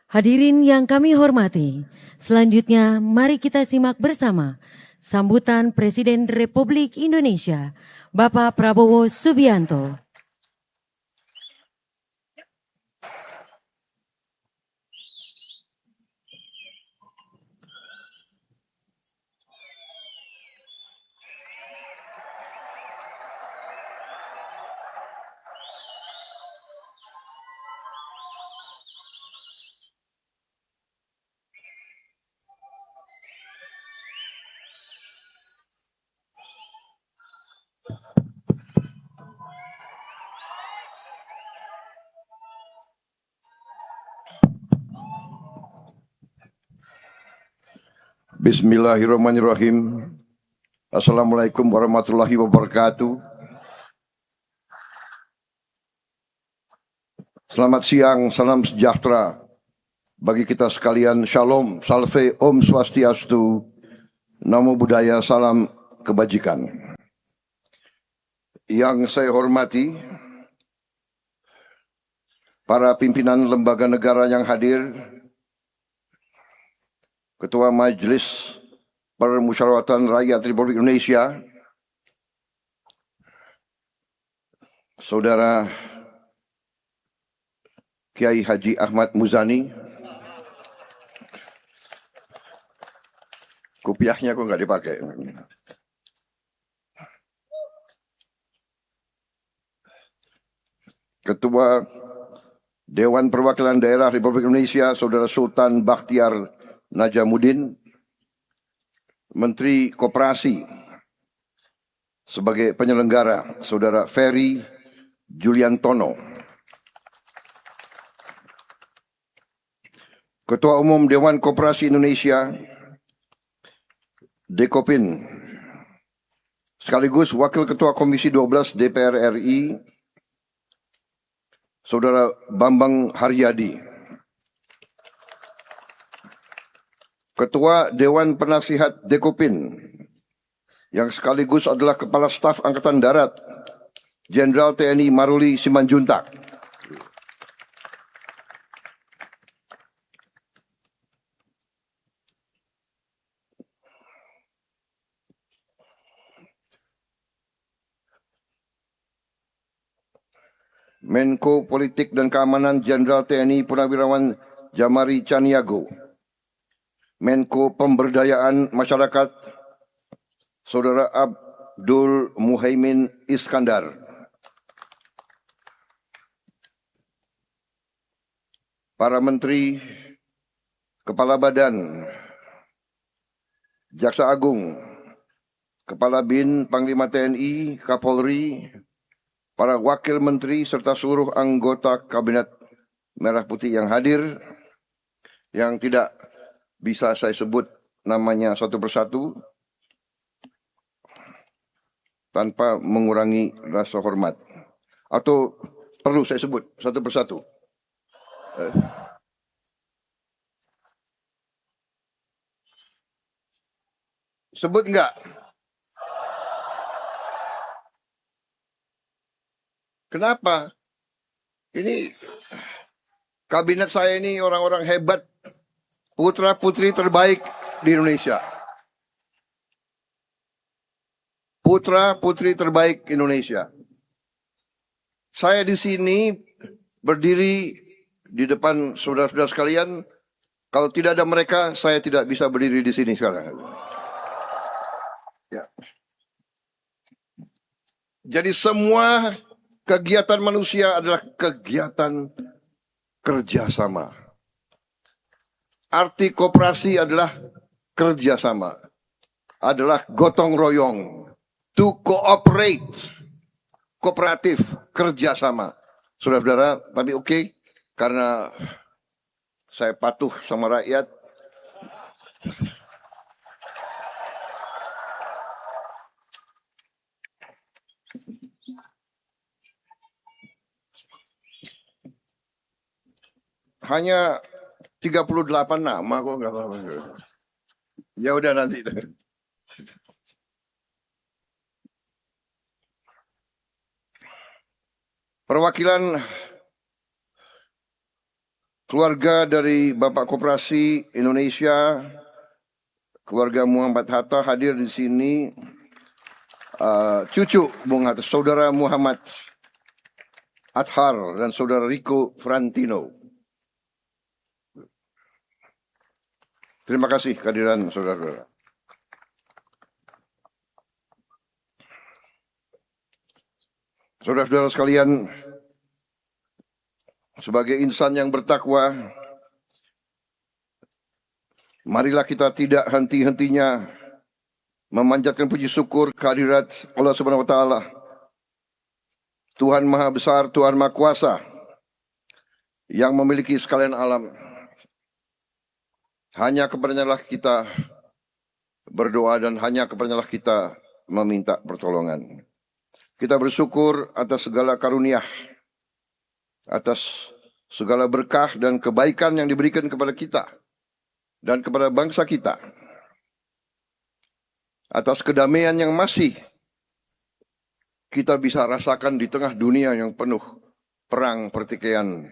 Hadirin yang kami hormati, selanjutnya mari kita simak bersama sambutan Presiden Republik Indonesia, Bapak Prabowo Subianto. Bismillahirrahmanirrahim. Assalamualaikum warahmatullahi wabarakatuh. Selamat siang, salam sejahtera bagi kita sekalian. Shalom, salve, om swastiastu, namo buddhaya, salam kebajikan. Yang saya hormati, para pimpinan lembaga negara yang hadir, Ketua Majelis Permusyawaratan Rakyat Republik Indonesia, Saudara Kiai Haji Ahmad Muzani. Kopiahnya kok nggak dipakai. Ketua Dewan Perwakilan Daerah Republik Indonesia, Saudara Sultan Bakhtiar Najamuddin. Menteri Koperasi sebagai penyelenggara, Saudara Ferry Juliantono. Ketua Umum Dewan Koperasi Indonesia, Dekopin, sekaligus Wakil Ketua Komisi 12 DPR RI, Saudara Bambang Haryadi. Ketua Dewan Penasihat Dekopin, yang sekaligus adalah Kepala Staf Angkatan Darat, Jenderal TNI Maruli Simanjuntak. Menko Politik dan Keamanan Jenderal TNI Purnawirawan Jamari Caniago. Menko Pemberdayaan Masyarakat, Saudara Abdul Muhaimin Iskandar. Para Menteri, Kepala Badan, Jaksa Agung, Kepala BIN, Panglima TNI, Kapolri, para Wakil Menteri, serta seluruh anggota Kabinet Merah Putih yang hadir, yang tidak bisa saya sebut namanya satu persatu tanpa mengurangi rasa hormat. Atau perlu saya sebut satu persatu? Sebut enggak? Kenapa? Ini kabinet saya ini orang-orang hebat, putra-putri terbaik di Indonesia. Putra-putri terbaik Indonesia. Saya di sini berdiri di depan saudara-saudara sekalian. Kalau tidak ada mereka, saya tidak bisa berdiri di sini sekarang. Ya. Jadi semua kegiatan manusia adalah kegiatan kerjasama. Arti koperasi adalah kerjasama, adalah gotong royong, to cooperate, kooperatif, kerjasama. Saudara-saudara, tapi oke, karena saya patuh sama rakyat, hanya 38 nama kok, nggak apa-apa. Ya udah nanti. Perwakilan keluarga dari Bapak Koperasi Indonesia, keluarga Muhammad Hatta hadir di sini. Cucu Bung Hatta, Saudara Muhammad Athar dan Saudara Rico Frantino. Terima kasih kehadiran saudara-saudara. Saudara-saudara sekalian, sebagai insan yang bertakwa, marilah kita tidak henti-hentinya memanjatkan puji syukur kehadirat Allah Subhanahu wa taala. Tuhan Maha Besar, Tuhan Maha Kuasa yang memiliki sekalian alam. Hanya kepadanya lah kita berdoa dan hanya kepadanya lah kita meminta pertolongan. Kita bersyukur atas segala karunia, atas segala berkah dan kebaikan yang diberikan kepada kita dan kepada bangsa kita. Atas kedamaian yang masih kita bisa rasakan di tengah dunia yang penuh perang, pertikaian,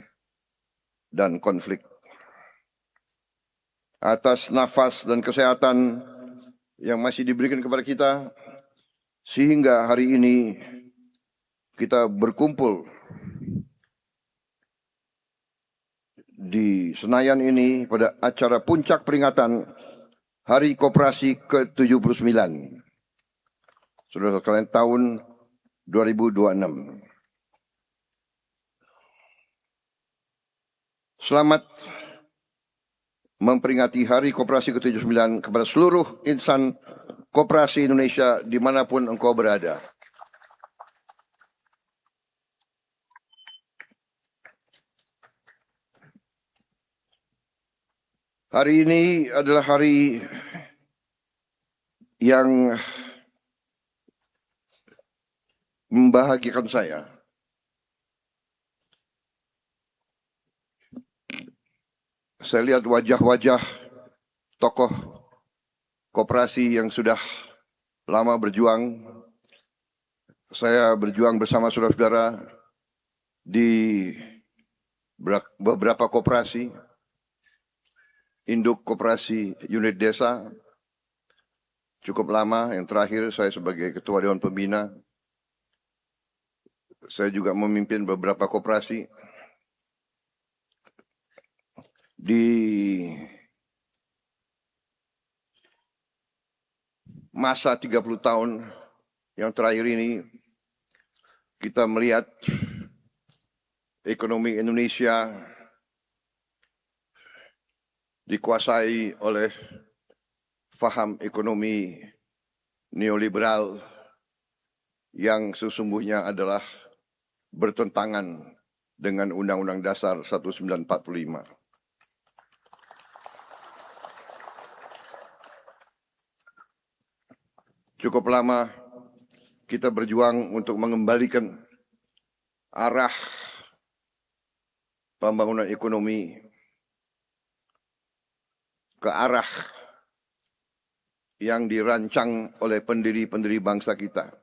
dan konflik. Atas nafas dan kesehatan yang masih diberikan kepada kita, sehingga hari ini kita berkumpul di Senayan ini pada acara puncak peringatan Hari Koperasi ke-79. Saudara sekalian, tahun 2026. Selamat memperingati Hari Koperasi ke-79 kepada seluruh insan koperasi Indonesia dimanapun engkau berada. Hari ini adalah hari yang membahagiakan saya. Saya lihat wajah-wajah tokoh koperasi yang sudah lama berjuang. Saya berjuang bersama saudara-saudara di beberapa koperasi, induk koperasi unit desa, cukup lama. Yang terakhir saya sebagai ketua Dewan Pembina. Saya juga memimpin beberapa koperasi. Di masa 30 tahun yang terakhir ini, kita melihat ekonomi Indonesia dikuasai oleh faham ekonomi neoliberal yang sesungguhnya adalah bertentangan dengan Undang-Undang Dasar 1945. Cukup lama kita berjuang untuk mengembalikan arah pembangunan ekonomi ke arah yang dirancang oleh pendiri-pendiri bangsa kita,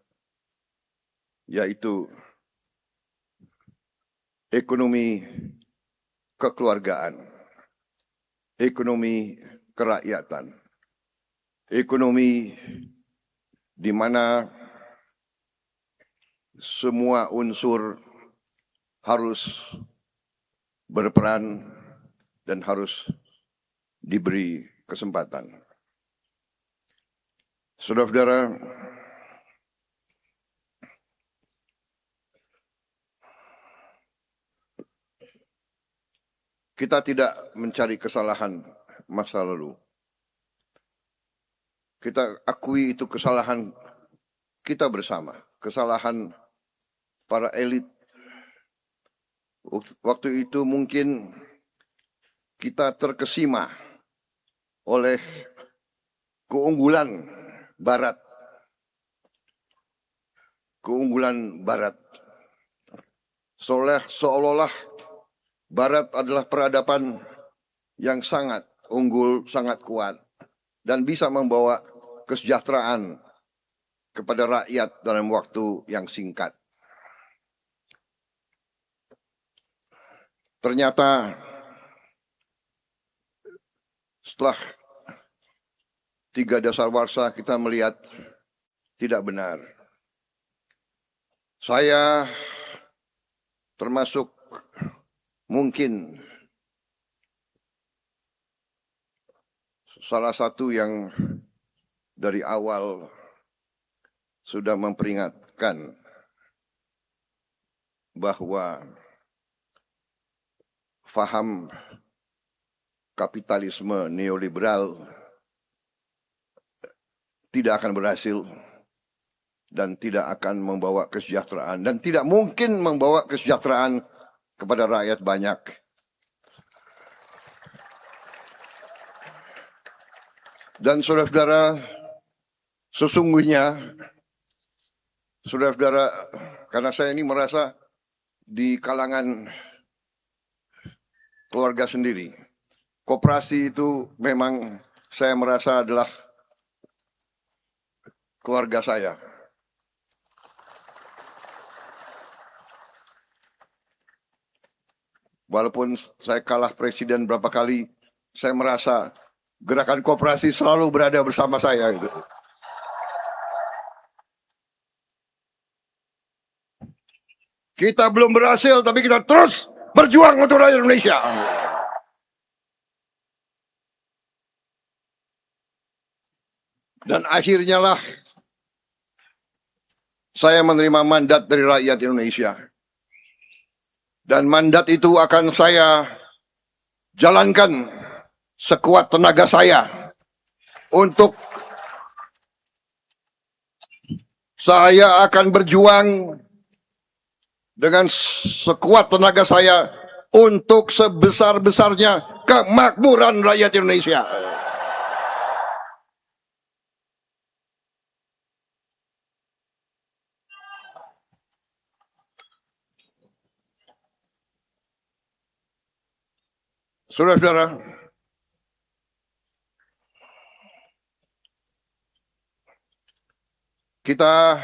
yaitu ekonomi kekeluargaan, ekonomi kerakyatan, ekonomi di mana semua unsur harus berperan dan harus diberi kesempatan. Saudara-saudara, kita tidak mencari kesalahan masa lalu. Kita akui itu kesalahan kita bersama, kesalahan para elit. Waktu itu mungkin kita terkesima oleh keunggulan Barat. Keunggulan Barat. Seolah-olah Barat adalah peradaban yang sangat unggul, sangat kuat, dan bisa membawa kesejahteraan kepada rakyat dalam waktu yang singkat. Ternyata Setelah 3 dasawarsa kita melihat tidak benar. Saya termasuk mungkin salah satu yang dari awal sudah memperingatkan bahwa faham kapitalisme neoliberal tidak akan berhasil dan tidak akan membawa kesejahteraan dan tidak mungkin membawa kesejahteraan kepada rakyat banyak. Dan saudara-saudara, sesungguhnya saudara-saudara, karena saya ini merasa di kalangan keluarga sendiri, koperasi itu memang saya merasa adalah keluarga saya. Walaupun saya kalah presiden berapa kali, saya merasa gerakan koperasi selalu berada bersama saya. Gitu. Kita belum berhasil, tapi kita terus berjuang untuk rakyat Indonesia. Dan akhirnya lah saya menerima mandat dari rakyat Indonesia. Dan mandat itu akan saya jalankan sekuat tenaga saya untuk saya akan berjuang dengan sekuat tenaga saya untuk sebesar-besarnya kemakmuran rakyat Indonesia. Saudara-saudara, kita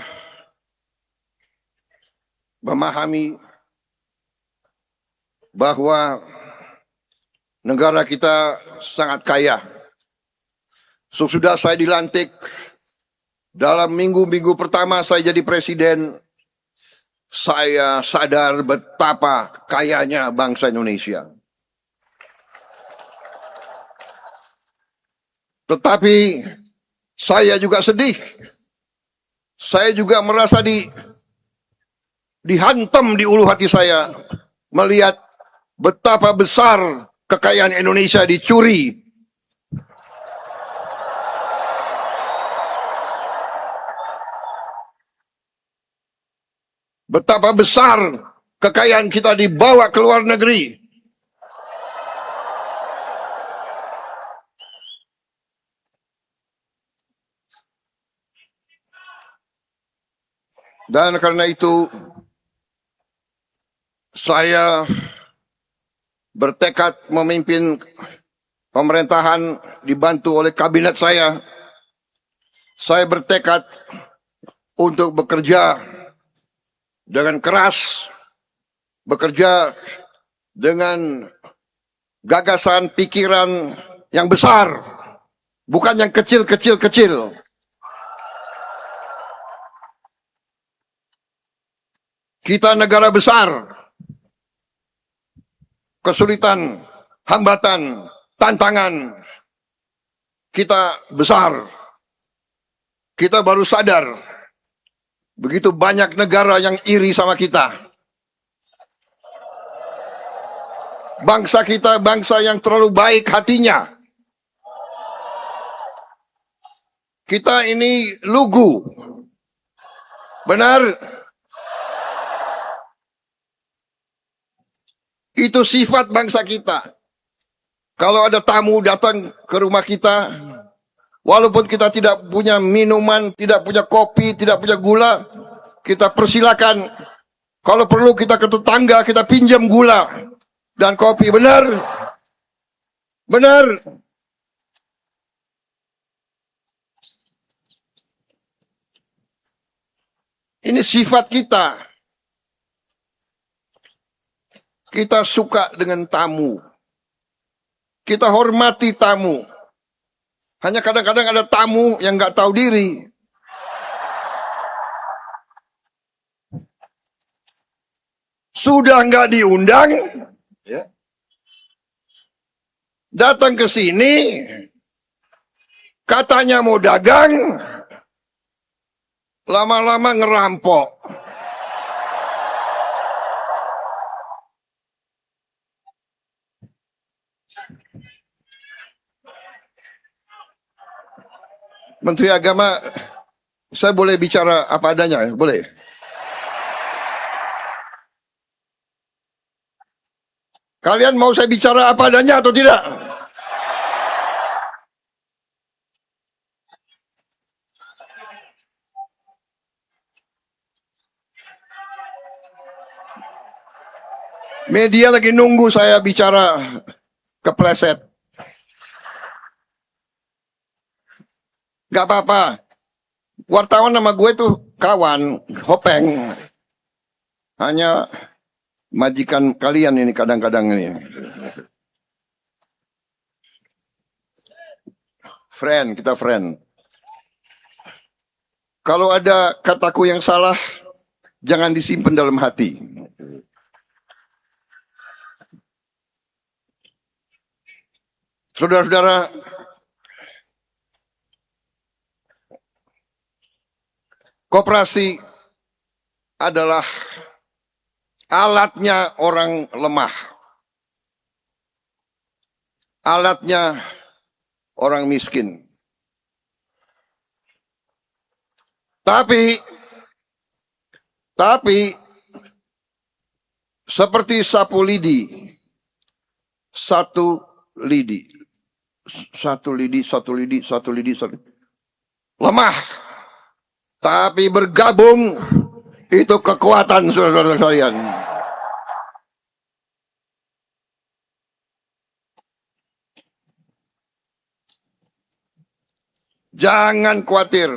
memahami bahwa negara kita sangat kaya. Sesudah saya dilantik, dalam minggu-minggu pertama saya jadi presiden, saya sadar betapa kayanya bangsa Indonesia. Tetapi saya juga sedih. Saya juga merasa dihantam di ulu hati saya melihat betapa besar kekayaan Indonesia dicuri. Betapa besar kekayaan kita dibawa ke luar negeri. Dan karena itu saya bertekad memimpin pemerintahan dibantu oleh kabinet saya. Saya bertekad untuk bekerja dengan keras, bekerja dengan gagasan pikiran yang besar, bukan yang kecil-kecil-kecil. Kita negara besar, kesulitan, hambatan, tantangan, kita besar. Kita baru sadar, begitu banyak negara yang iri sama kita. Bangsa kita bangsa yang terlalu baik hatinya. Kita ini lugu. Benar? Itu sifat bangsa kita. Kalau ada tamu datang ke rumah kita, walaupun kita tidak punya minuman, tidak punya kopi, tidak punya gula, kita persilakan. Kalau perlu kita ke tetangga, kita pinjam gula dan kopi. Benar? Benar? Ini sifat kita. Kita suka dengan tamu. Kita hormati tamu. Hanya kadang-kadang ada tamu yang nggak tahu diri. Sudah nggak diundang, ya, datang ke sini, katanya mau dagang, lama-lama ngerampok. Menteri Agama, saya boleh bicara apa adanya, boleh? Kalian mau saya bicara apa adanya atau tidak? Media lagi nunggu saya bicara kepleset. Gak apa-apa. Wartawan sama gue tuh kawan, hopeng. Hanya majikan kalian ini kadang-kadang ini. Friend, kita friend. Kalau ada kataku yang salah, jangan disimpan dalam hati. Saudara-saudara, koperasi adalah alatnya orang lemah. Alatnya orang miskin. Tapi seperti sapu lidi, satu lidi. Lemah. Tapi bergabung itu kekuatan, saudara-saudara sekalian. Jangan khawatir.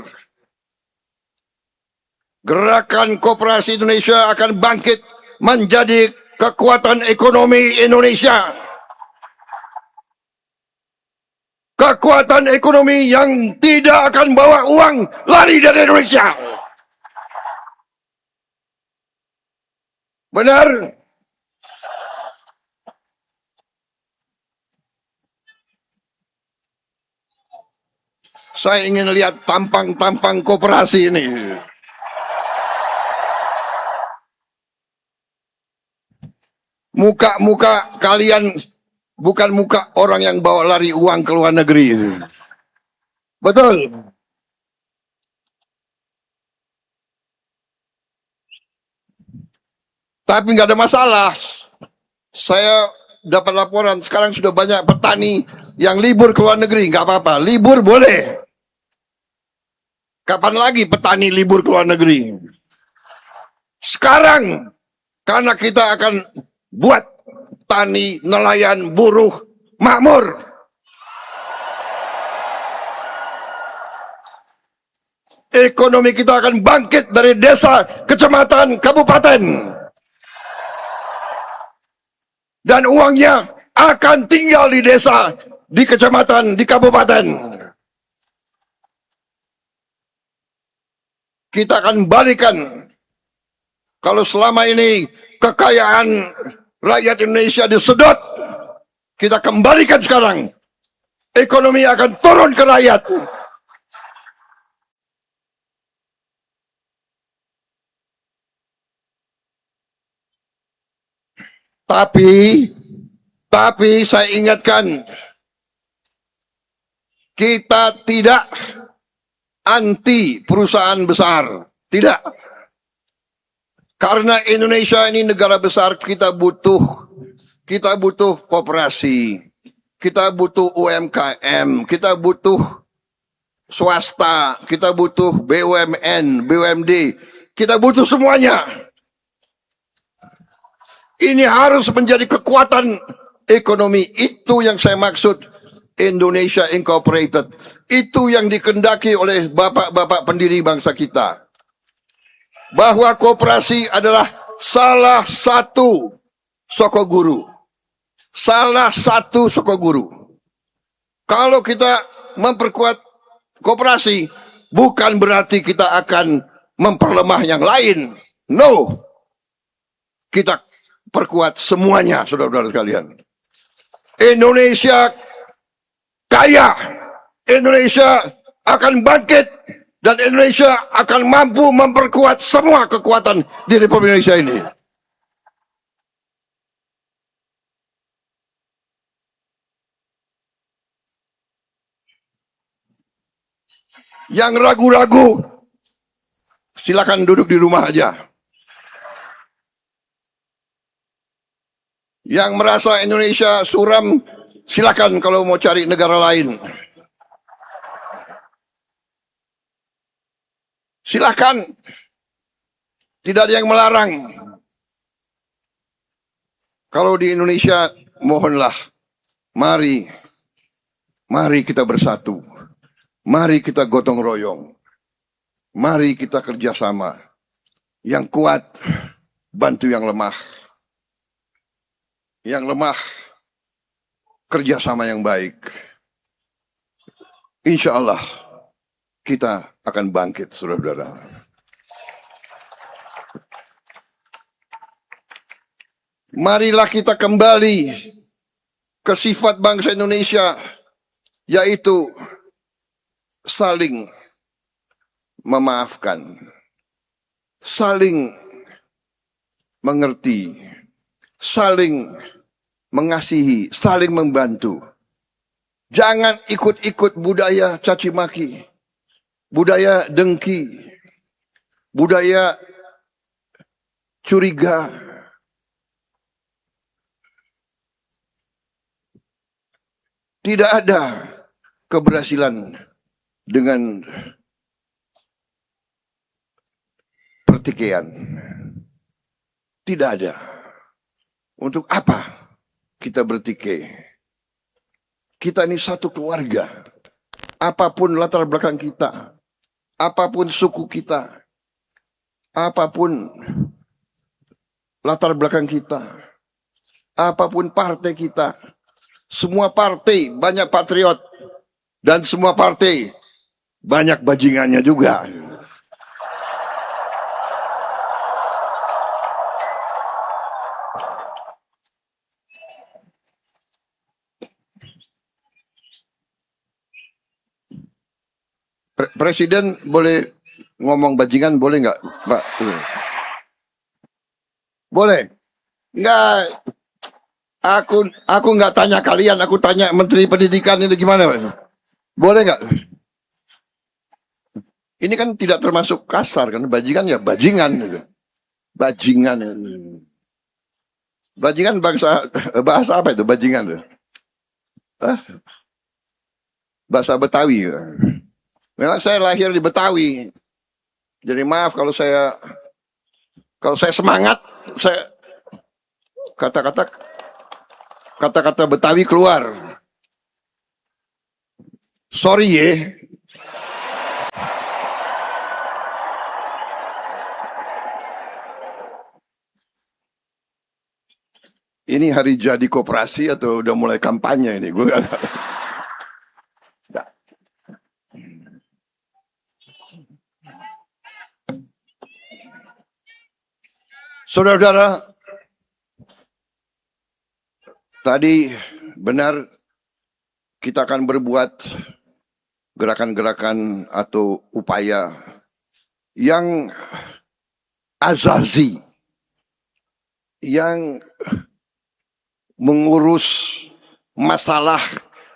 Gerakan Koperasi Indonesia akan bangkit menjadi kekuatan ekonomi Indonesia. Kekuatan ekonomi yang tidak akan bawa uang lari dari Indonesia. Benar? Saya ingin lihat tampang-tampang koperasi ini. Muka-muka kalian bukan muka orang yang bawa lari uang ke luar negeri. Betul. Tapi nggak ada masalah. Saya dapat laporan sekarang sudah banyak petani yang libur ke luar negeri. Nggak apa-apa, libur boleh. Kapan lagi petani libur ke luar negeri? Sekarang, karena kita akan buat tani, nelayan, buruh makmur. Ekonomi kita akan bangkit dari desa, kecamatan, kabupaten. Dan uangnya akan tinggal di desa, di kecamatan, di kabupaten. Kita akan balikan. Kalau selama ini kekayaan rakyat Indonesia disedot, kita kembalikan sekarang. Ekonomi akan turun ke rakyat. Tapi saya ingatkan, kita tidak anti perusahaan besar. Tidak. Karena Indonesia ini negara besar, kita butuh koperasi, kita butuh UMKM, kita butuh swasta, kita butuh BUMN, BUMD, kita butuh semuanya. Ini harus menjadi kekuatan ekonomi. Itu yang saya maksud Indonesia Incorporated. Itu yang dikendaki oleh bapak-bapak pendiri bangsa kita. Bahwa koperasi adalah salah satu sokoguru. Salah satu sokoguru. Kalau kita memperkuat koperasi, bukan berarti kita akan memperlemah yang lain. No. Kita perkuat semuanya, saudara-saudara sekalian. Indonesia kaya. Indonesia akan bangkit. Dan Indonesia akan mampu memperkuat semua kekuatan di Republik Indonesia ini. Yang ragu-ragu, silakan duduk di rumah aja. Yang merasa Indonesia suram, silakan kalau mau cari negara lain. Silakan. Tidak ada yang melarang. Kalau di Indonesia, mohonlah. Mari kita bersatu. Mari kita gotong royong. Mari kita kerjasama. Yang kuat, bantu yang lemah. Yang lemah, kerjasama yang baik. Insya Allah, kita akan bangkit, saudara-saudara. Marilah kita kembali ke sifat bangsa Indonesia, yaitu saling memaafkan, saling mengerti, saling mengasihi, saling membantu. Jangan ikut-ikut budaya caci maki, budaya dengki, budaya curiga. Tidak ada keberhasilan dengan pertikaian. Tidak ada. Untuk apa kita bertikai? Kita ini satu keluarga. Apapun latar belakang kita, apapun suku kita, apapun latar belakang kita, apapun partai kita, semua partai banyak patriot dan semua partai banyak bajingannya juga. Presiden boleh ngomong bajingan, boleh nggak, Pak? Boleh? Nggak. Aku nggak tanya kalian, aku tanya Menteri Pendidikan itu gimana, Pak? Boleh nggak? Ini kan tidak termasuk kasar kan, bajingan ya bajingan, gitu. Bajingan. Bajingan bahasa apa itu bajingan? Bahasa Betawi. Memang saya lahir di Betawi. Jadi maaf kalau saya semangat, saya kata-kata Betawi keluar. Sorry ya. Ini hari jadi koperasi atau udah mulai kampanye ini? Gue gak tahu. Saudara-saudara, tadi benar kita akan berbuat gerakan-gerakan atau upaya yang azazi, yang mengurus masalah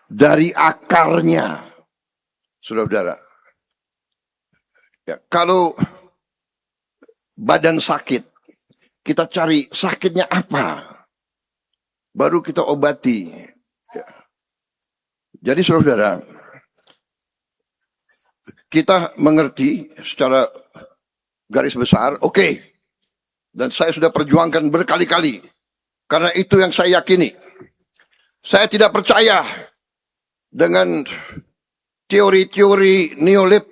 dari akarnya, saudara-saudara. Ya, kalau badan sakit, kita cari sakitnya apa, baru kita obati. Ya. Jadi saudara, kita mengerti secara garis besar, oke. Dan saya sudah perjuangkan berkali-kali. Karena itu yang saya yakini. Saya tidak percaya dengan teori-teori neolib.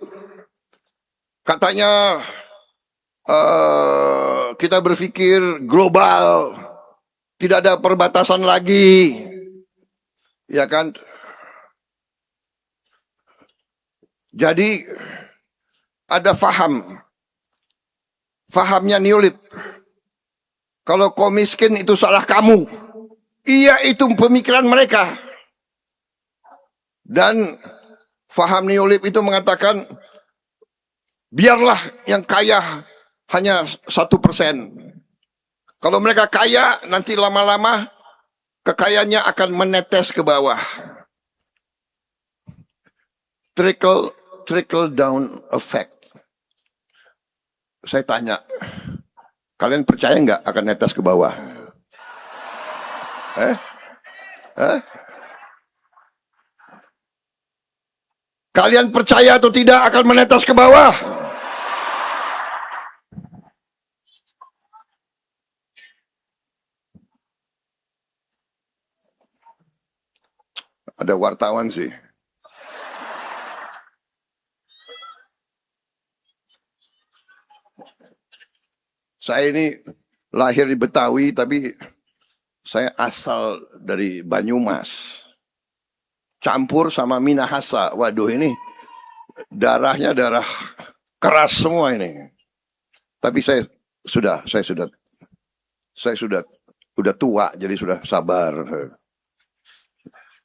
Katanya kita berpikir global, tidak ada perbatasan lagi, ya kan? Jadi ada fahamnya Neolib. Kalau kau miskin itu salah kamu. Iya, itu pemikiran mereka. Dan faham Neolib itu mengatakan, biarlah yang kaya hanya 1%. Kalau mereka kaya, nanti lama-lama kekayaannya akan menetes ke bawah. Trickle down effect. Saya tanya, kalian percaya nggak akan netes ke bawah? Kalian percaya atau tidak akan menetes ke bawah? Ada wartawan sih. Saya ini lahir di Betawi, tapi saya asal dari Banyumas. Campur sama Minahasa. Waduh, ini darahnya darah keras semua ini. Tapi saya sudah tua, jadi sudah sabar.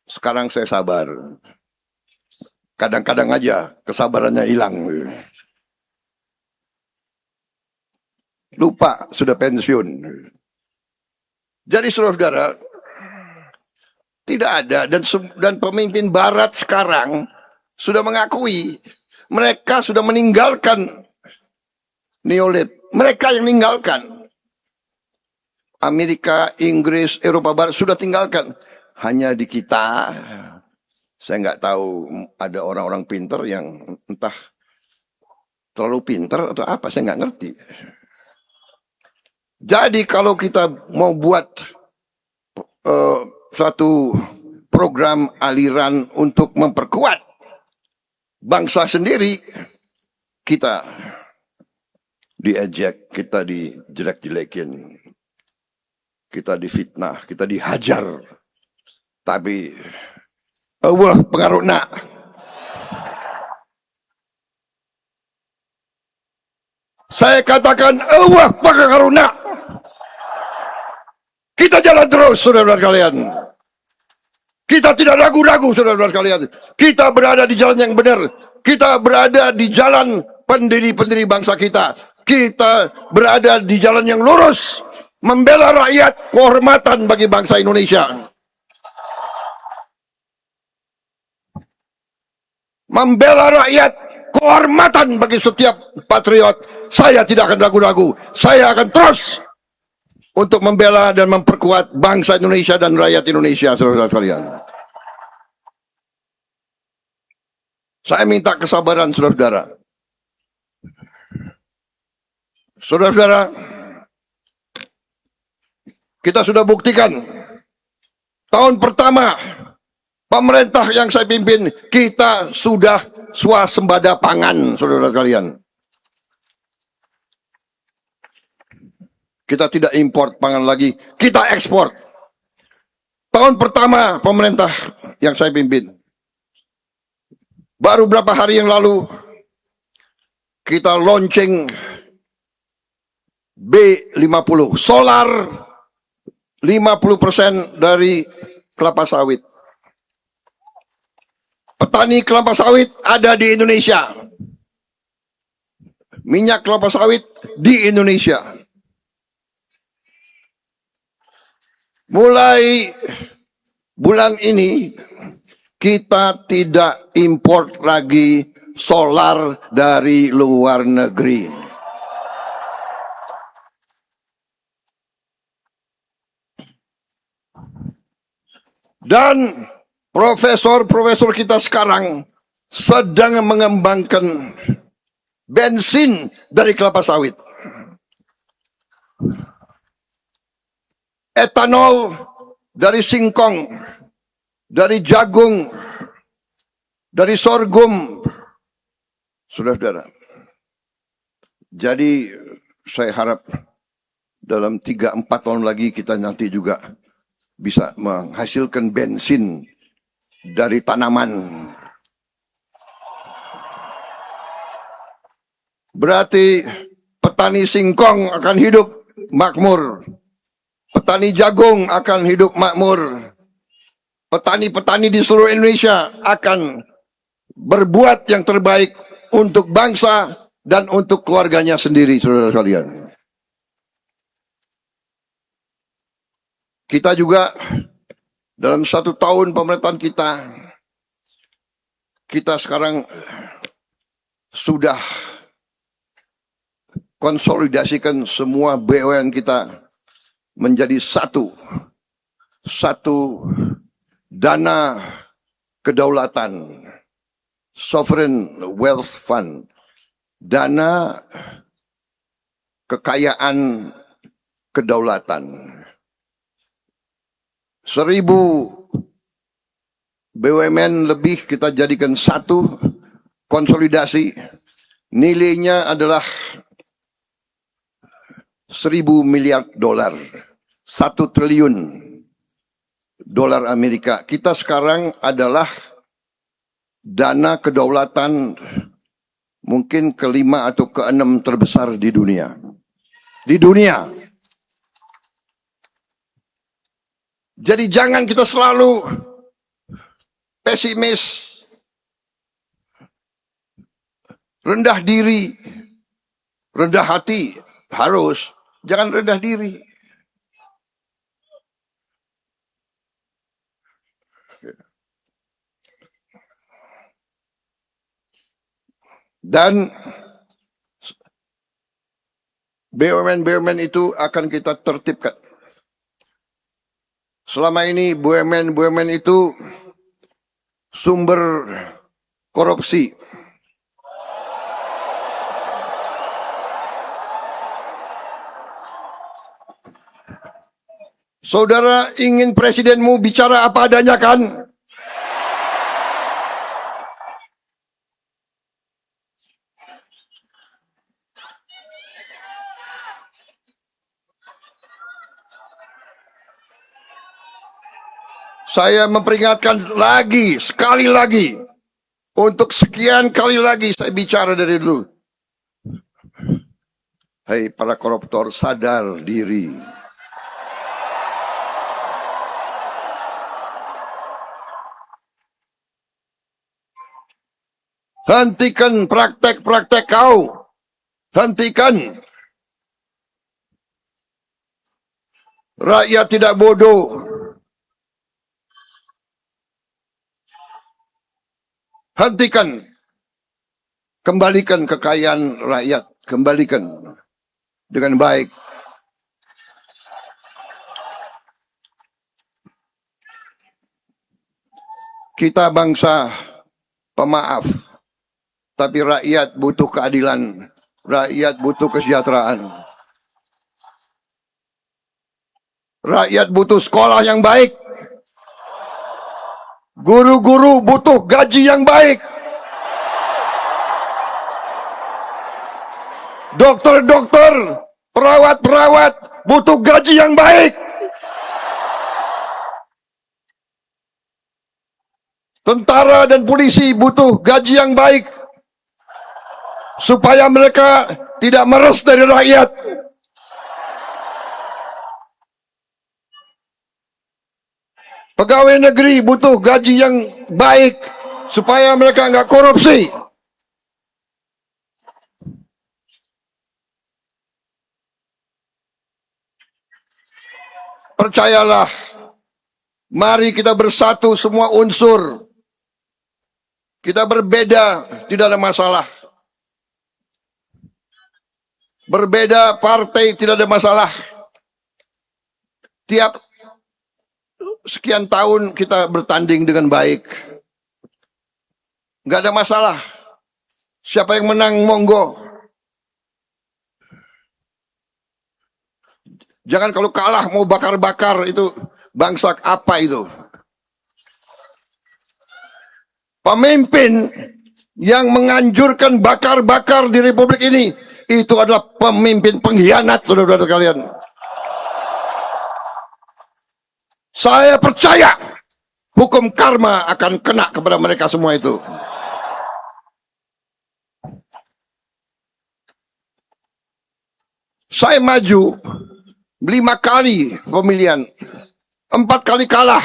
Sekarang saya sabar. Kadang-kadang aja kesabarannya hilang. Lupa sudah pensiun. Jadi saudara-saudara, tidak ada, dan pemimpin barat sekarang sudah mengakui mereka sudah meninggalkan Neolib. Mereka yang meninggalkan. Amerika, Inggris, Eropa Barat sudah tinggalkan. Hanya di kita, saya nggak tahu ada orang-orang pinter yang entah terlalu pinter atau apa, saya nggak ngerti. Jadi kalau kita mau buat suatu program aliran untuk memperkuat bangsa sendiri, kita diejek, kita dijelek-jelekin, kita difitnah, kita dihajar. Tapi Allah pengaruhna. Saya katakan Allah pengaruhna. Kita jalan terus, saudara-saudara kalian. Kita tidak ragu-ragu, saudara-saudara kalian. Kita berada di jalan yang benar. Kita berada di jalan pendiri-pendiri bangsa kita. Kita berada di jalan yang lurus. Membela rakyat, kehormatan bagi bangsa Indonesia. Membela rakyat, kehormatan bagi setiap patriot. Saya tidak akan ragu-ragu. Saya akan terus untuk membela dan memperkuat bangsa Indonesia dan rakyat Indonesia, saudara-saudara sekalian. Saya minta kesabaran, saudara-saudara. Saudara-saudara, kita sudah buktikan tahun pertama pemerintah yang saya pimpin, kita sudah swasembada pangan, saudara sekalian. Kita tidak import pangan lagi, kita ekspor. Tahun pertama pemerintah yang saya pimpin. Baru berapa hari yang lalu, kita launching B50, solar 50% dari kelapa sawit. Petani kelapa sawit ada di Indonesia. Minyak kelapa sawit di Indonesia. Mulai bulan ini kita tidak import lagi solar dari luar negeri. Dan profesor-profesor kita sekarang sedang mengembangkan bensin dari kelapa sawit. Etanol dari singkong, dari jagung, dari sorghum. Saudara-saudara. Jadi saya harap dalam 3-4 tahun lagi kita nanti juga bisa menghasilkan bensin dari tanaman. berarti petani singkong akan hidup makmur. Petani jagung akan hidup makmur. Petani-petani di seluruh Indonesia akan berbuat yang terbaik untuk bangsa dan untuk keluarganya sendiri, saudara sekalian. Kita juga dalam 1 tahun pemerintahan kita sekarang sudah konsolidasikan semua BUMN kita menjadi satu dana kedaulatan, sovereign wealth fund, dana kekayaan kedaulatan. 1.000 BUMN lebih kita jadikan satu, konsolidasi, nilainya adalah 1.000 miliar dolar, 1 triliun dolar Amerika. Kita sekarang adalah dana kedaulatan mungkin ke-5 atau ke-6 terbesar di dunia. Di dunia. Jadi jangan kita selalu pesimis, rendah diri, rendah hati, harus. Jangan rendah diri. Dan BUMN itu akan kita tertibkan. Selama ini BUMN itu sumber korupsi. Saudara ingin presidenmu bicara apa adanya kan? Saya memperingatkan lagi, sekali lagi, untuk sekian kali lagi saya bicara dari dulu. Hei para koruptor, sadar diri. Hentikan praktek-praktek kau. Hentikan. Rakyat tidak bodoh. Hentikan. Kembalikan kekayaan rakyat. Kembalikan dengan baik. Kita bangsa pemaaf. Tapi rakyat butuh keadilan. Rakyat butuh kesejahteraan. Rakyat butuh sekolah yang baik. Guru-guru butuh gaji yang baik. Dokter-dokter, perawat-perawat butuh gaji yang baik. Tentara dan polisi butuh gaji yang baik. Supaya mereka tidak meres dari rakyat. Pegawai negeri butuh gaji yang baik supaya mereka nggak korupsi. Percayalah, mari kita bersatu semua unsur. Kita berbeda, tidak ada masalah. Berbeda partai tidak ada masalah. Tiap sekian tahun kita bertanding dengan baik. Nggak ada masalah. Siapa yang menang, monggo. Jangan kalau kalah mau bakar-bakar, itu bangsa apa itu? Pemimpin yang menganjurkan bakar-bakar di Republik ini, itu adalah pemimpin pengkhianat, saudara-saudara kalian. Saya percaya hukum karma akan kena kepada mereka semua itu. Saya maju 5 kali pemilihan, 4 kali kalah.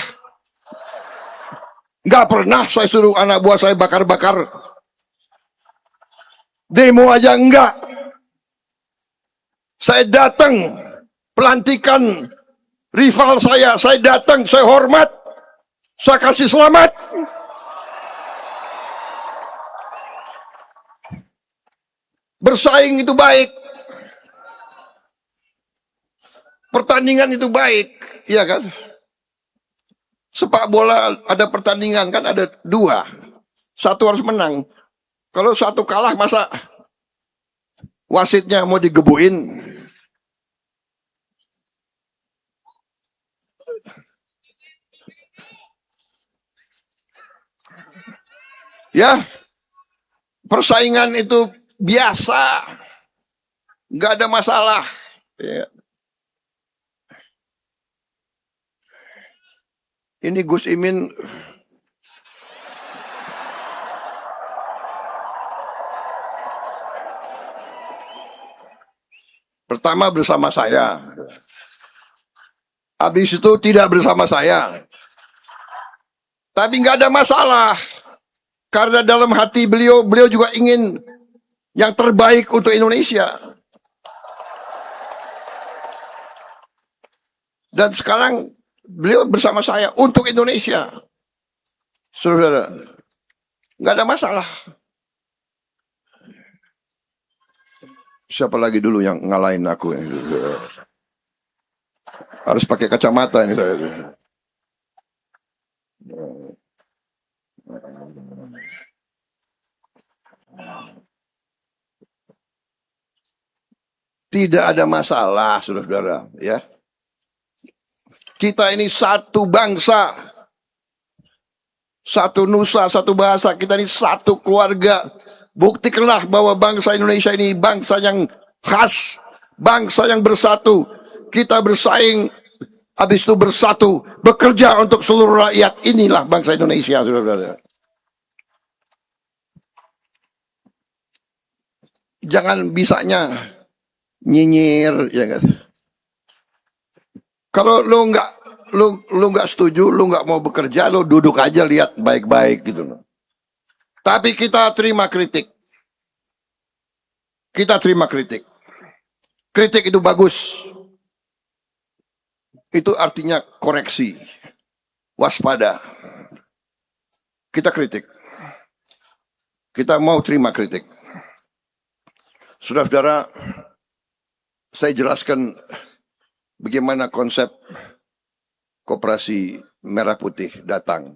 Nggak pernah saya suruh anak buah saya bakar-bakar. Demo aja enggak. Saya datang pelantikan rival saya datang, saya hormat, saya kasih selamat. Bersaing itu baik. Pertandingan itu baik, iya kan? Sepak bola ada pertandingan kan ada 2. Satu harus menang. Kalau satu kalah masa wasitnya mau digebuin? Ya, persaingan itu biasa, nggak ada masalah. Ya. Ini Gus Imin pertama bersama saya, habis itu tidak bersama saya. Tapi nggak ada masalah, karena dalam hati beliau juga ingin yang terbaik untuk Indonesia. Dan sekarang beliau bersama saya untuk Indonesia. Saudara, nggak ada masalah. Siapa lagi dulu yang ngalahin aku? Harus pakai kacamata ini saya. Tidak ada masalah, saudara-saudara, ya. Kita ini satu bangsa, satu nusa, satu bahasa. Kita ini satu keluarga. Buktikanlah bahwa bangsa Indonesia ini bangsa yang khas, bangsa yang bersatu. Kita bersaing, habis itu bersatu, bekerja untuk seluruh rakyat. Inilah bangsa Indonesia, saudara-saudara. Jangan bisanya nyinyir, ya kan? Kalau lu nggak setuju, lu nggak mau bekerja, lu duduk aja lihat baik-baik gitu loh. Tapi kita terima kritik. Kita terima kritik. Kritik itu bagus. Itu artinya koreksi. Waspada. Kita kritik. Kita mau terima kritik. Saudara-saudara, saya jelaskan bagaimana konsep Koperasi Merah Putih datang.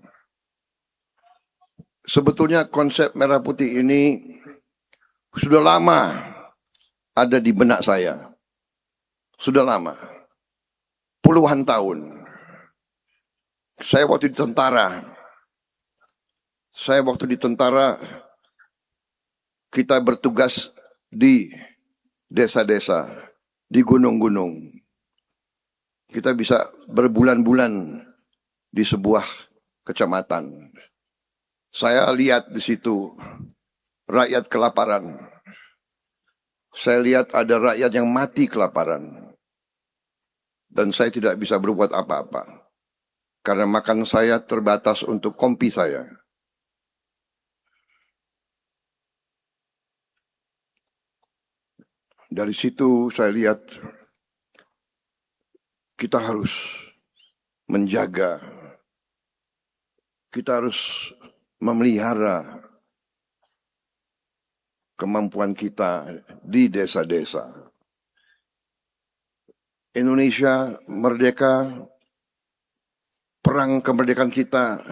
Sebetulnya konsep Merah Putih ini sudah lama ada di benak saya. Sudah lama. Puluhan tahun. Saya waktu di tentara, kita bertugas di desa-desa, di gunung-gunung. Kita bisa berbulan-bulan di sebuah kecamatan. Saya lihat di situ rakyat kelaparan. Saya lihat ada rakyat yang mati kelaparan. Dan saya tidak bisa berbuat apa-apa. Karena makan saya terbatas untuk kompi saya. Dari situ saya lihat kita harus menjaga, kita harus memelihara kemampuan kita di desa-desa. Indonesia merdeka, perang kemerdekaan kita,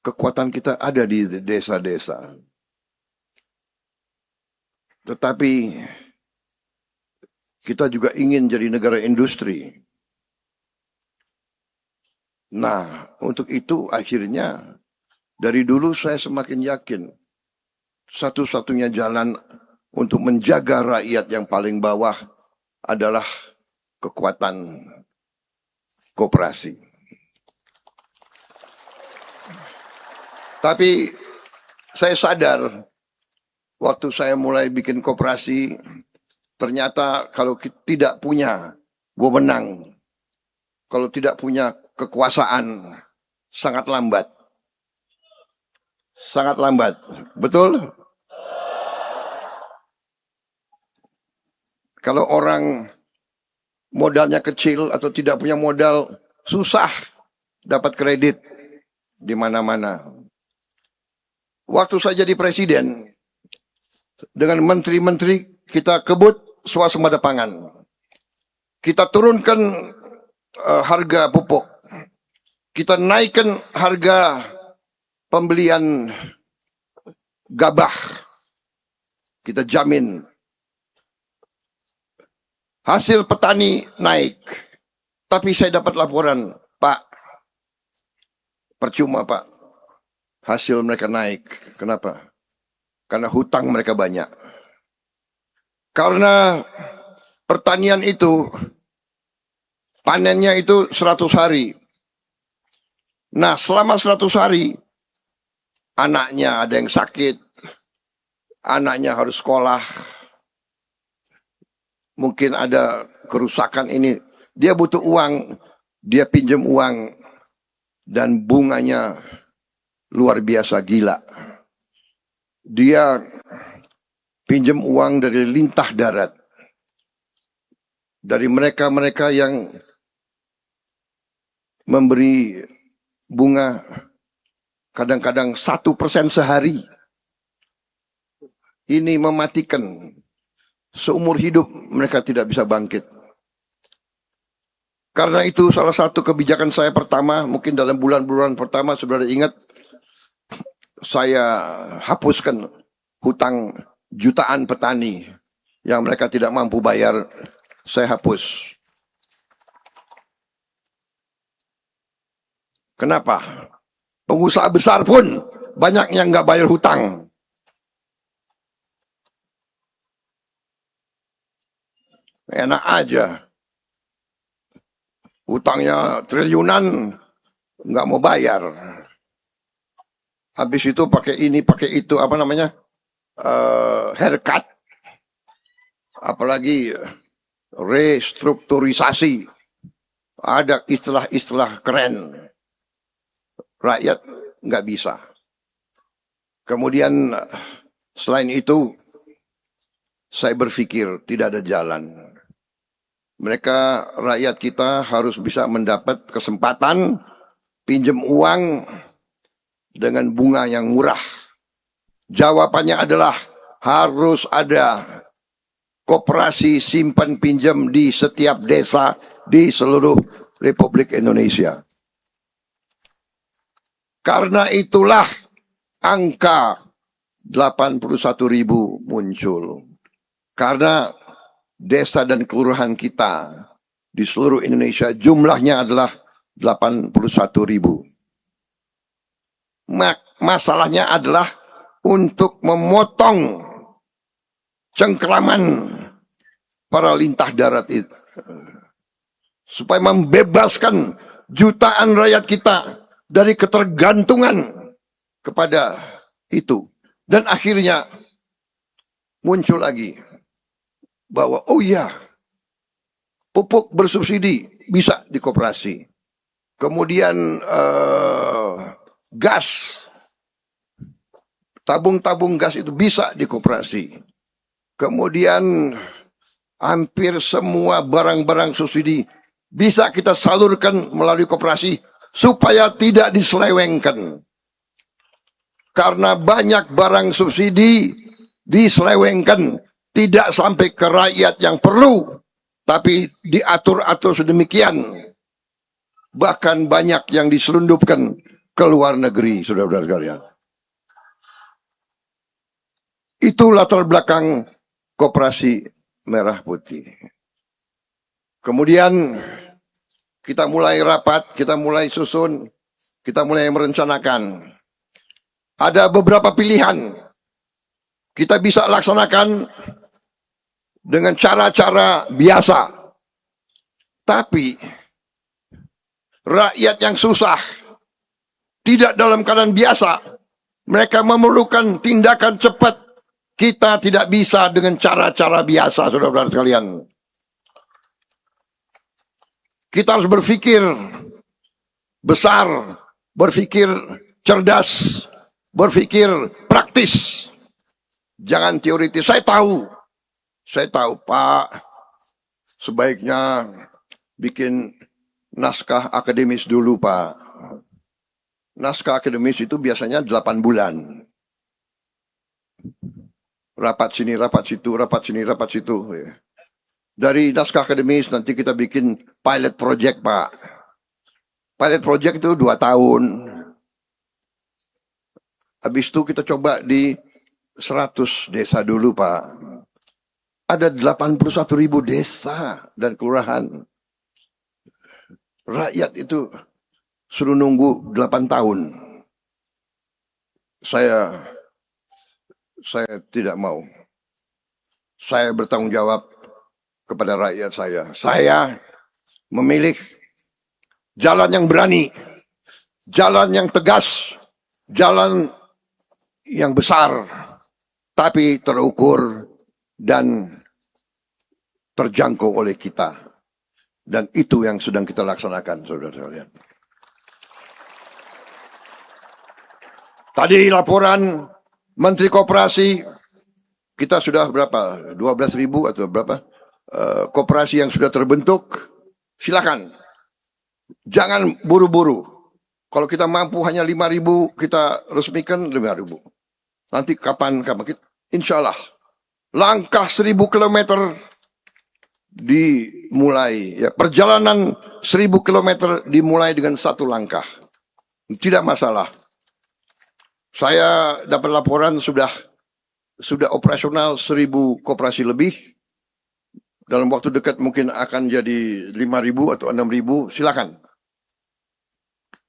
kekuatan kita ada di desa-desa. Tetapi kita juga ingin jadi negara industri. Nah, untuk itu akhirnya dari dulu saya semakin yakin satu-satunya jalan untuk menjaga rakyat yang paling bawah adalah kekuatan koperasi. Tapi saya sadar waktu saya mulai bikin koperasi, ternyata kalau tidak punya wewenang, kalau tidak punya kekuasaan, sangat lambat. Sangat lambat. Betul? Kalau orang modalnya kecil atau tidak punya modal, susah dapat kredit di mana-mana. Waktu saya jadi presiden, dengan menteri-menteri kita kebut swasembada pangan. Kita turunkan harga pupuk. Kita naikkan harga pembelian gabah. Kita jamin hasil petani naik. Tapi saya dapat laporan, Pak, percuma Pak, hasil mereka naik. Kenapa? Karena hutang mereka banyak. Karena pertanian itu, panennya itu 100 hari. Nah, selama 100 hari, anaknya ada yang sakit, anaknya harus sekolah, mungkin ada kerusakan ini. Dia butuh uang, dia pinjam uang, dan bunganya luar biasa gila. Dia pinjam uang dari lintah darat. Dari mereka-mereka yang memberi bunga kadang-kadang 1% sehari. Ini mematikan. Seumur hidup mereka tidak bisa bangkit. Karena itu salah satu kebijakan saya pertama, mungkin dalam bulan-bulan pertama, saudara ingat, saya hapuskan hutang jutaan petani yang mereka tidak mampu bayar. Saya hapus. Kenapa? Pengusaha besar pun banyak yang nggak bayar hutang. Enak aja. Hutangnya triliunan, nggak mau bayar. Habis itu pakai ini, pakai itu, apa namanya? Haircut. Apalagi restrukturisasi. Ada istilah-istilah keren. Rakyat nggak bisa. Kemudian selain itu, saya berpikir tidak ada jalan. Rakyat kita harus bisa mendapat kesempatan pinjam uang dengan bunga yang murah. Jawabannya adalah harus ada koperasi simpan pinjam di setiap desa di seluruh Republik Indonesia. Karena itulah angka 81.000 muncul. Karena desa dan kelurahan kita di seluruh Indonesia jumlahnya adalah 81.000. Masalahnya adalah untuk memotong cengkraman para lintah darat itu. Supaya membebaskan jutaan rakyat kita dari ketergantungan kepada itu. Dan akhirnya muncul lagi bahwa oh iya, pupuk bersubsidi bisa di koperasi. Kemudian gas, tabung-tabung gas itu bisa di koperasi. Kemudian hampir semua barang-barang subsidi bisa kita salurkan melalui koperasi supaya tidak diselewengkan. Karena banyak barang subsidi diselewengkan, tidak sampai ke rakyat yang perlu, tapi diatur-atur sedemikian. Bahkan banyak yang diselundupkan ke luar negeri, saudara-saudara sekalian. Itu latar belakang Koperasi Merah Putih. Kemudian kita mulai rapat, kita mulai susun, kita mulai merencanakan. Ada beberapa pilihan. Kita bisa laksanakan dengan cara-cara biasa. Tapi rakyat yang susah, tidak dalam keadaan biasa, mereka memerlukan tindakan cepat, Kita tidak bisa dengan cara-cara biasa, saudara-saudara sekalian. Kita harus berpikir besar, berpikir cerdas, berpikir praktis. Jangan teoritis. Saya tahu Pak, sebaiknya bikin naskah akademis dulu Pak. Naskah akademis itu biasanya 8 bulan. Rapat sini, rapat situ, rapat sini, rapat situ. Dari naskah akademis nanti kita bikin pilot project Pak. Pilot project itu 2 tahun. Habis itu kita coba di 100 desa dulu Pak. Ada 81.000 desa dan kelurahan. Rakyat itu suruh nunggu 8 tahun. Saya tidak mau. Saya bertanggung jawab kepada rakyat saya. Saya memilih jalan yang berani, jalan yang tegas, jalan yang besar, tapi terukur dan terjangkau oleh kita. Dan itu yang sedang kita laksanakan, saudara sekalian. Tadi laporan Menteri Koperasi, kita sudah berapa? 12.000 atau berapa? Koperasi yang sudah terbentuk. Silakan. Jangan buru-buru. Kalau kita mampu hanya 5.000, kita resmikan 5.000. Nanti kapan kita, insya Allah. Langkah 1.000 kilometer dimulai. Ya, perjalanan 1.000 kilometer dimulai dengan 1 langkah. Tidak masalah. Saya dapat laporan sudah operasional 1.000 koperasi lebih. Dalam waktu dekat mungkin akan jadi 5.000 atau 6.000. Silakan.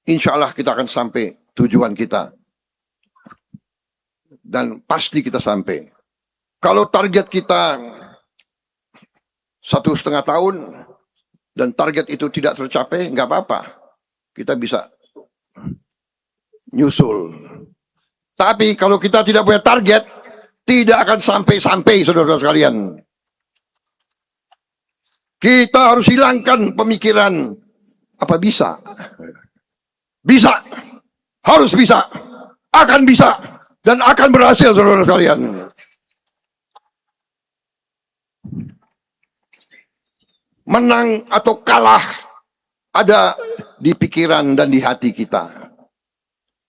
Insya Allah kita akan sampai tujuan kita. Dan pasti kita sampai. Kalau target kita 1,5 tahun dan target itu tidak tercapai, nggak apa-apa. Kita bisa nyusul. Tapi kalau kita tidak punya target, tidak akan sampai-sampai, saudara-saudara sekalian. Kita harus hilangkan pemikiran, apa bisa? Bisa, harus bisa, akan bisa, dan akan berhasil, saudara-saudara sekalian. Menang atau kalah ada di pikiran dan di hati kita.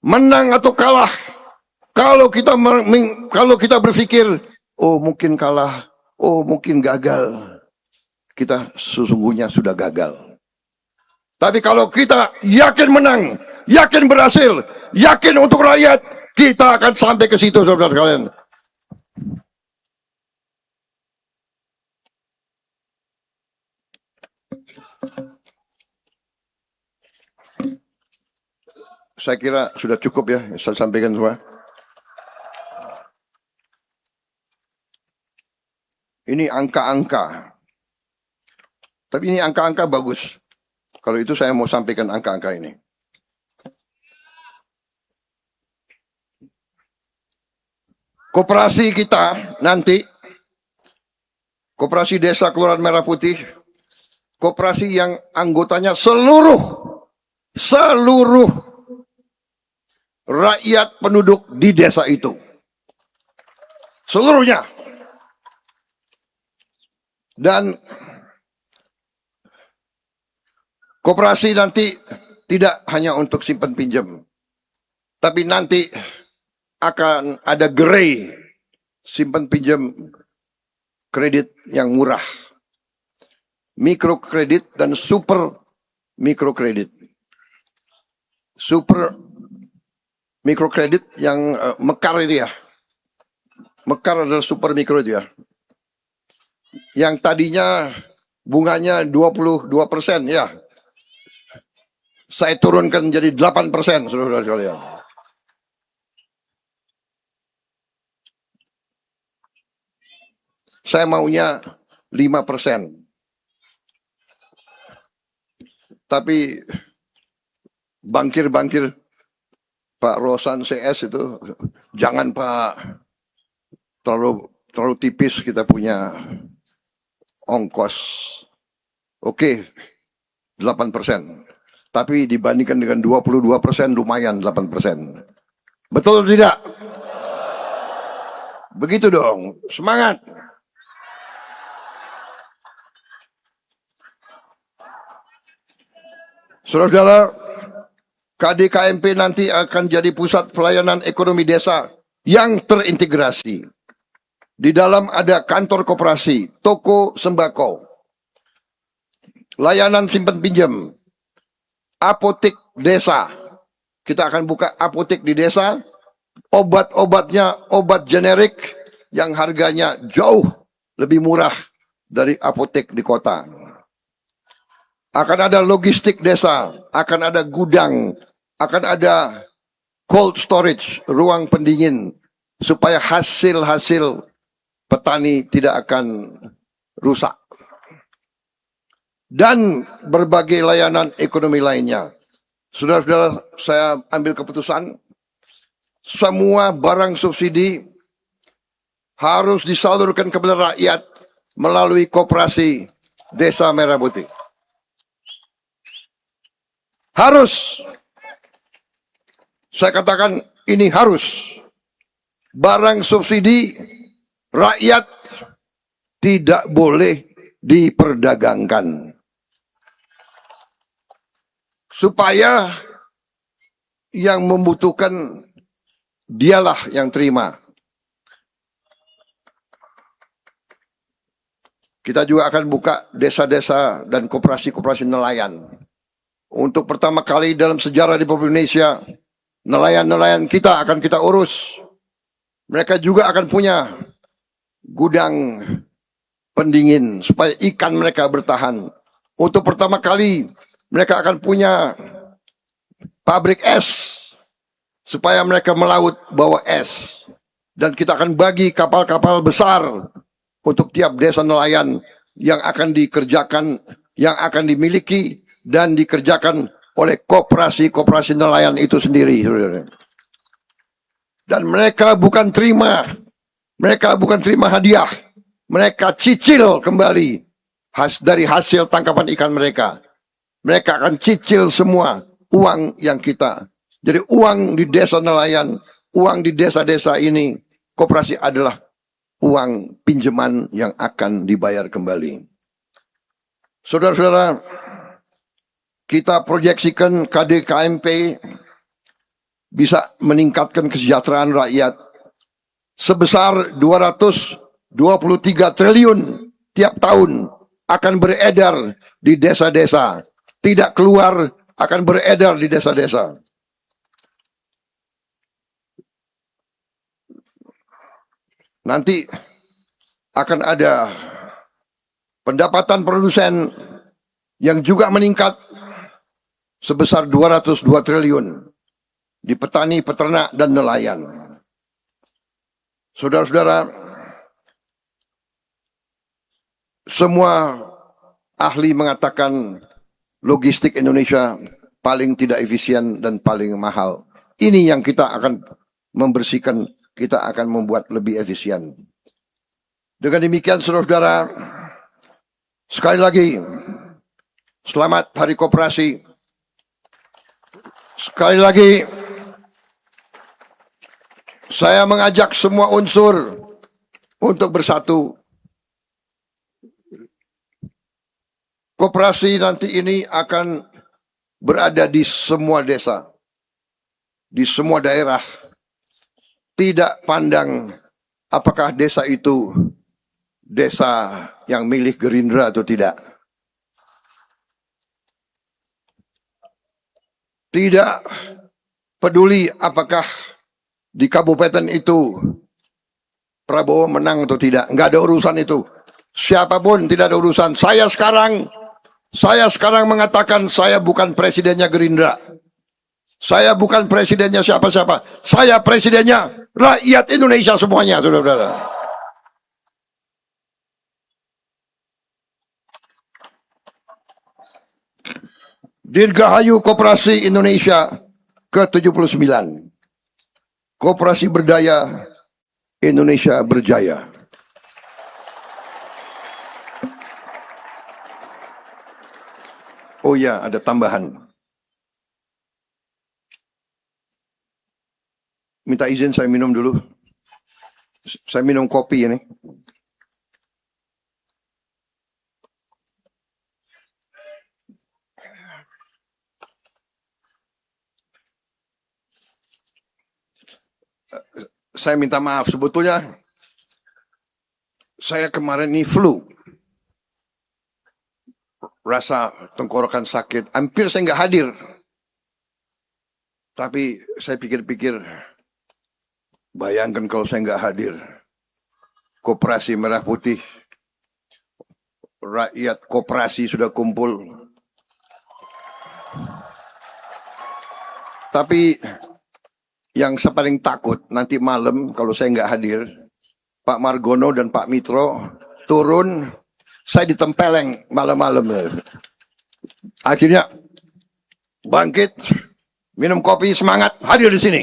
Menang atau kalah, kalau kita berpikir, oh mungkin kalah, oh mungkin gagal, kita sesungguhnya sudah gagal. Tapi kalau kita yakin menang, yakin berhasil, yakin untuk rakyat, kita akan sampai ke situ, saudara sekalian. Saya kira sudah cukup ya, saya sampaikan semua. Ini angka-angka. Tapi ini angka-angka bagus. Kalau itu saya mau sampaikan angka-angka ini. Koperasi kita nanti, koperasi desa Kelurahan Merah Putih, koperasi yang anggotanya seluruh rakyat penduduk di desa itu. Seluruhnya. Dan koperasi nanti tidak hanya untuk simpan pinjam, tapi nanti akan ada gerai simpan pinjam kredit yang murah, mikrokredit dan super mikrokredit. Super mikrokredit yang mekar itu ya, mekar adalah super mikro itu ya. Yang tadinya bunganya 22% ya, saya turunkan jadi 8%, saudara sekalian. Saya maunya 5%. Tapi bankir-bankir Pak Rosan CS itu, jangan Pak, terlalu tipis kita punya ongkos. Oke, 8%. Tapi dibandingkan dengan 22% lumayan 8%. Betul tidak? Begitu dong, semangat. Saudara-saudara, KDKMP nanti akan jadi pusat pelayanan ekonomi desa yang terintegrasi. Di dalam ada kantor koperasi, toko sembako, layanan simpan pinjam, apotek desa. Kita akan buka apotek di desa. Obat-obatnya obat generik yang harganya jauh lebih murah dari apotek di kota. Akan ada logistik desa, akan ada gudang, akan ada cold storage, ruang pendingin, supaya hasil-hasil petani tidak akan rusak. Dan berbagai layanan ekonomi lainnya. Saudara-saudara, saya ambil keputusan, semua barang subsidi harus disalurkan kepada rakyat melalui koperasi Desa Merah Putih. Harus. Saya katakan ini harus. Barang subsidi rakyat tidak boleh diperdagangkan. Supaya yang membutuhkan dialah yang terima. Kita juga akan buka desa-desa dan koperasi-koperasi nelayan. Untuk pertama kali dalam sejarah Republik Indonesia, nelayan-nelayan kita akan kita urus. Mereka juga akan punya gudang pendingin supaya ikan mereka bertahan. Untuk pertama kali mereka akan punya pabrik es supaya mereka melaut bawa es. Dan kita akan bagi kapal-kapal besar untuk tiap desa nelayan yang akan dikerjakan, yang akan dimiliki dan dikerjakan oleh koperasi-koperasi nelayan itu sendiri. Dan mereka bukan terima hadiah, mereka cicil kembali dari hasil tangkapan ikan mereka. Mereka akan cicil semua uang yang kita. Jadi uang di desa nelayan, uang di desa-desa ini, koperasi adalah uang pinjaman yang akan dibayar kembali. Saudara-saudara, kita proyeksikan KDKMP bisa meningkatkan kesejahteraan rakyat sebesar 223 triliun tiap tahun akan beredar di desa-desa. Tidak keluar, akan beredar di desa-desa. Nanti akan ada pendapatan produsen yang juga meningkat sebesar 202 triliun di petani, peternak, dan nelayan. Saudara-saudara, semua ahli mengatakan logistik Indonesia paling tidak efisien dan paling mahal. Ini yang kita akan membersihkan, kita akan membuat lebih efisien. Dengan demikian, saudara-saudara, sekali lagi, selamat Hari Koperasi. Sekali lagi, saya mengajak semua unsur untuk bersatu. Koperasi nanti ini akan berada di semua desa, di semua daerah. Tidak pandang apakah desa itu desa yang milik Gerindra atau tidak. Tidak peduli apakah di kabupaten itu Prabowo menang atau tidak. Nggak ada urusan itu. Siapapun tidak ada urusan. Saya sekarang mengatakan saya bukan presidennya Gerindra. Saya bukan presidennya siapa-siapa. Saya presidennya rakyat Indonesia semuanya, saudara-saudara. Dirgahayu Koperasi Indonesia ke-79. Koperasi berdaya, Indonesia berjaya. Oh ya, ada tambahan. Minta izin saya minum dulu. Saya minum kopi ini. Saya minta maaf, sebetulnya saya kemarin ini flu. Rasa tenggorokan sakit, hampir saya nggak hadir. Tapi saya pikir-pikir, bayangkan kalau saya nggak hadir. Koperasi Merah Putih, rakyat koperasi sudah kumpul. Tapi yang saya paling takut nanti malam kalau saya nggak hadir, Pak Margono dan Pak Mitro turun, saya ditempeleng malam-malam. Akhirnya bangkit, minum kopi, semangat, hadir di sini.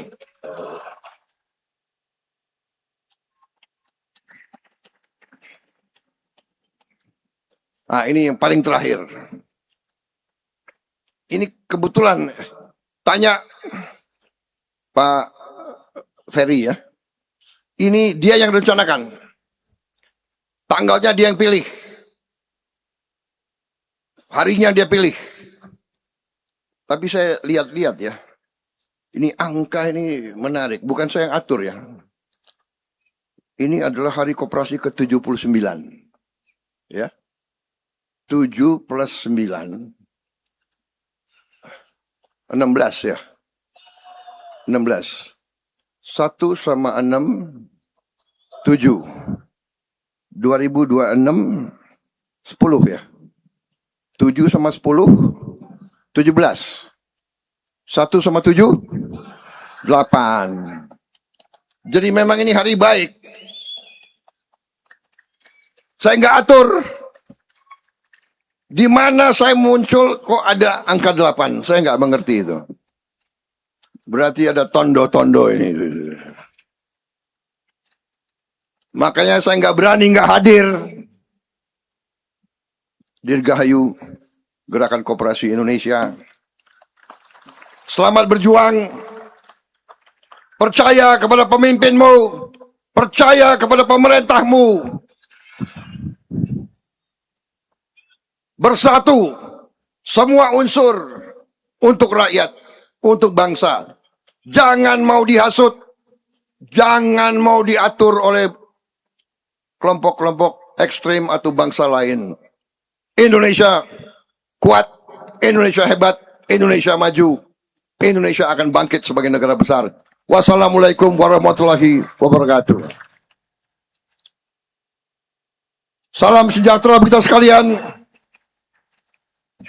Nah, ini yang paling terakhir. Ini kebetulan tanya Pak Ferry ya. Ini dia yang rencanakan. Tanggalnya dia yang pilih. Harinya dia pilih. Tapi saya lihat-lihat ya. Ini angka ini menarik. Bukan saya yang atur ya. Ini adalah hari koperasi ke-79. Ya. 7 plus 9. 16 ya. 16. 1 sama 6, 7. 2026, 10 ya. 7 sama 10, 17. 1 sama 7, 8. Jadi memang ini hari baik. Saya nggak atur. Di mana saya muncul kok ada angka 8. Saya nggak mengerti itu. Berarti ada tondo-tondo ini. Makanya saya nggak berani nggak hadir. Dirgahayu Gerakan Koperasi Indonesia. Selamat berjuang. Percaya kepada pemimpinmu. Percaya kepada pemerintahmu. Bersatu semua unsur untuk rakyat, untuk bangsa. Jangan mau dihasut, jangan mau diatur oleh kelompok-kelompok ekstrim atau bangsa lain. Indonesia kuat, Indonesia hebat, Indonesia maju, Indonesia akan bangkit sebagai negara besar. Wassalamualaikum warahmatullahi wabarakatuh. Salam sejahtera kita sekalian.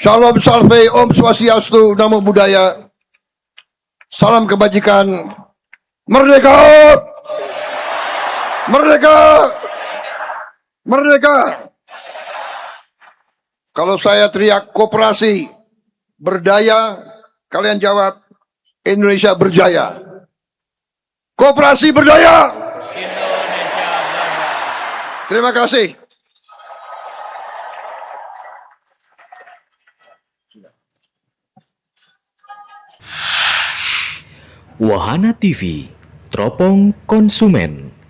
Shalom Salve, Om Swastiastu, Namo Buddhaya. Salam kebajikan. Merdeka! Merdeka! Merdeka! Kalau saya teriak koperasi berdaya, kalian jawab Indonesia berjaya. Koperasi berdaya! Indonesia berdaya. Terima kasih. Wahana TV, teropong konsumen.